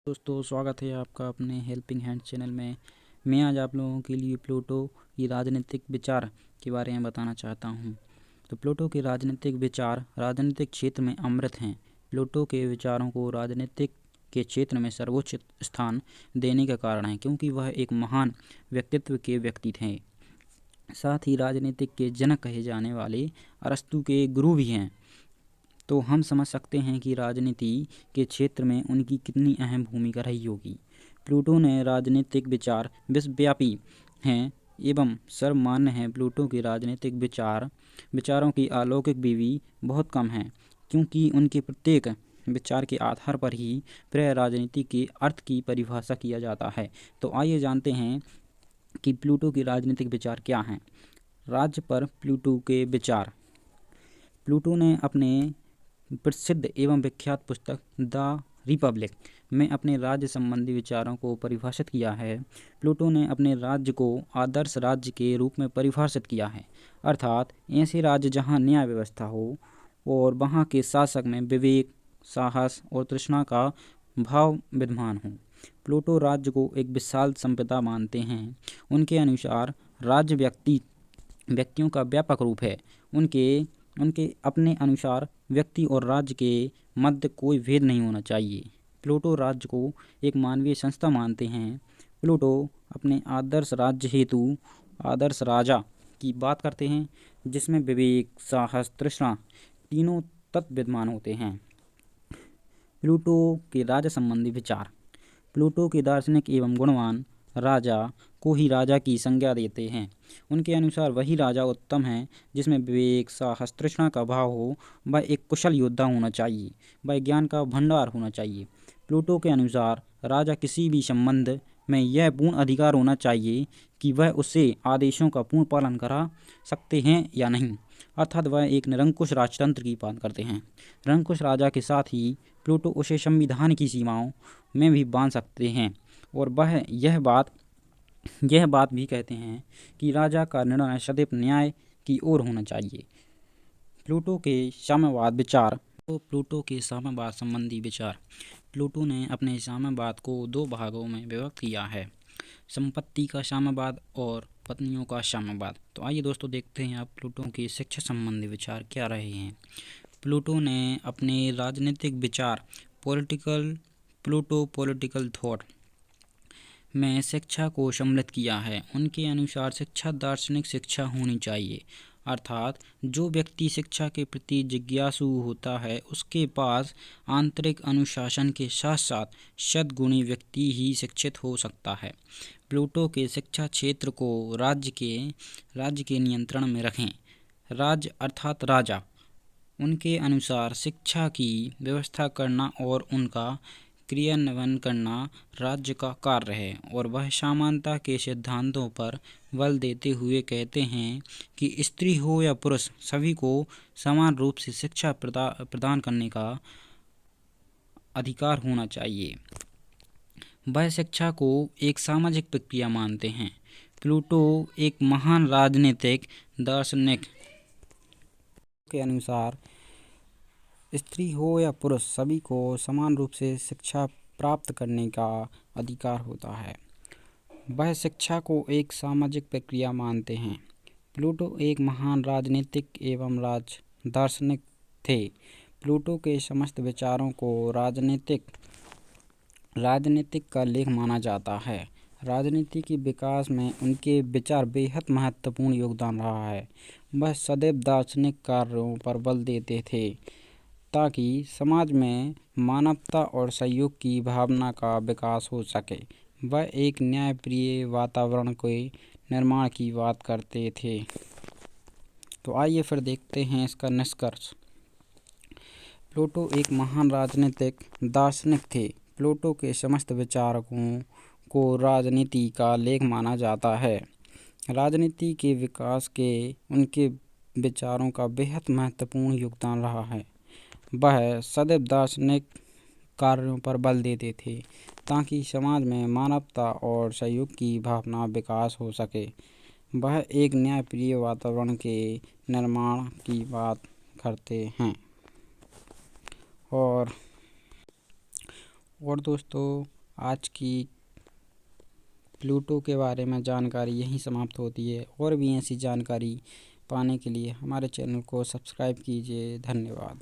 दोस्तों, स्वागत है आपका अपने हेल्पिंग हैंड चैनल में। मैं आज आप लोगों के लिए प्लूटो की राजनीतिक विचार के बारे में बताना चाहता हूं। तो प्लूटो के राजनीतिक विचार राजनीतिक क्षेत्र में अमृत हैं। प्लूटो के विचारों को राजनीतिक के क्षेत्र में सर्वोच्च स्थान देने का कारण है क्योंकि वह एक महान व्यक्तित्व के व्यक्ति थे। साथ ही राजनीतिक के जनक कहे जाने वाले अरस्तु के गुरु भी हैं। तो हम समझ सकते हैं कि राजनीति के क्षेत्र में उनकी कितनी अहम भूमिका रही होगी। प्लूटो ने राजनीतिक विचार विश्वव्यापी हैं एवं सर्वमान्य हैं। प्लूटो के राजनीतिक विचारों की अलौकिक विधि बहुत कम है क्योंकि उनके प्रत्येक विचार के आधार पर ही प्राय राजनीति के अर्थ की परिभाषा किया जाता है। तो आइए जानते हैं कि प्लूटो के राजनीतिक विचार क्या हैं। राज्य पर प्लूटो के विचार। प्लूटो ने अपने प्रसिद्ध एवं विख्यात पुस्तक द रिपब्लिक में अपने राज्य संबंधी विचारों को परिभाषित किया है। प्लूटो ने अपने राज्य को आदर्श राज्य के रूप में परिभाषित किया है, अर्थात ऐसे राज्य जहां न्याय व्यवस्था हो और वहां के शासक में विवेक, साहस और तृष्णा का भाव विद्यमान हो। प्लूटो राज्य को एक विशाल संपदा मानते हैं। उनके अनुसार राज्य व्यक्तियों का व्यापक रूप है। उनके अपने अनुसार व्यक्ति और राज्य के मध्य कोई भेद नहीं होना चाहिए। प्लूटो राज्य को एक मानवीय संस्था मानते हैं। प्लूटो अपने आदर्श राज्य हेतु आदर्श राजा की बात करते हैं जिसमें विवेक, साहस, तृष्णा तीनों तत्व विद्यमान होते हैं। प्लूटो के राजा संबंधी विचार। प्लूटो के दार्शनिक एवं गुणवान राजा को ही राजा की संज्ञा देते हैं। उनके अनुसार वही राजा उत्तम है जिसमें विवेक, साहस, तृष्णा का भाव हो। वह एक कुशल योद्धा होना चाहिए। वह ज्ञान का भंडार होना चाहिए। प्लूटो के अनुसार राजा किसी भी संबंध में यह पूर्ण अधिकार होना चाहिए कि वह उससे आदेशों का पूर्ण पालन करा सकते हैं या नहीं, अर्थात वह एक निरंकुश राजतंत्र की बात करते हैं। निरंकुश राजा के साथ ही प्लूटो उसे संविधान की सीमाओं में भी बांध सकते हैं और वह यह बात भी कहते हैं कि राजा का निर्णय सदैव न्याय की ओर होना चाहिए। प्लूटो के साम्यवाद विचार। प्लूटो के साम्यवाद संबंधी विचार। प्लूटो ने अपने साम्यवाद को दो भागों में विभक्त किया है, संपत्ति का साम्यवाद और पत्नियों का साम्यवाद। तो आइए दोस्तों देखते हैं आप प्लूटो के शिक्षा संबंधी विचार क्या रहे हैं। प्लूटो ने अपने राजनीतिक विचार प्लूटो पॉलिटिकल थॉट में शिक्षा को सम्मिलित किया है। उनके अनुसार शिक्षा दार्शनिक शिक्षा होनी चाहिए, अर्थात जो व्यक्ति शिक्षा के प्रति जिज्ञासु होता है उसके पास आंतरिक अनुशासन के साथ साथ सद्गुणी व्यक्ति ही शिक्षित हो सकता है। प्लूटो के शिक्षा क्षेत्र को राज्य के नियंत्रण में रखें। राज्य अर्थात राजा। उनके अनुसार शिक्षा की व्यवस्था करना और उनका क्रियान्वयन करना राज्य का कार्य है और वह समानता के सिद्धांतों पर बल देते हुए कहते हैं कि स्त्री हो या पुरुष सभी को समान रूप से शिक्षा प्रदान करने का अधिकार होना चाहिए। वह शिक्षा को एक सामाजिक प्रक्रिया मानते हैं। प्लूटो एक महान राजनीतिक दार्शनिक के अनुसार स्त्री हो या पुरुष सभी को समान रूप से शिक्षा प्राप्त करने का अधिकार होता है। वह शिक्षा को एक सामाजिक प्रक्रिया मानते हैं। प्लूटो एक महान राजनीतिक एवं दार्शनिक थे। प्लूटो के समस्त विचारों को राजनीतिक का लेख माना जाता है। राजनीति के विकास में उनके विचार बेहद महत्वपूर्ण योगदान रहा है। वह सदैव दार्शनिक कार्यों पर बल देते थे ताकि समाज में मानवता और सहयोग की भावना का विकास हो सके। वह एक न्यायप्रिय वातावरण के निर्माण की बात करते थे। तो आइए फिर देखते हैं इसका निष्कर्ष। प्लूटो एक महान राजनीतिक दार्शनिक थे। प्लूटो के समस्त विचारों को राजनीति का लेख माना जाता है। राजनीति के विकास के उनके विचारों का बेहद महत्वपूर्ण योगदान रहा है। वह सदैव दार्शनिक कार्यों पर बल देते थे ताकि समाज में मानवता और सहयोग की भावना विकास हो सके। वह एक न्यायप्रिय वातावरण के निर्माण की बात करते हैं। और दोस्तों आज की प्लूटो के बारे में जानकारी यहीं समाप्त होती है। और भी ऐसी जानकारी पाने के लिए हमारे चैनल को सब्सक्राइब कीजिए। धन्यवाद।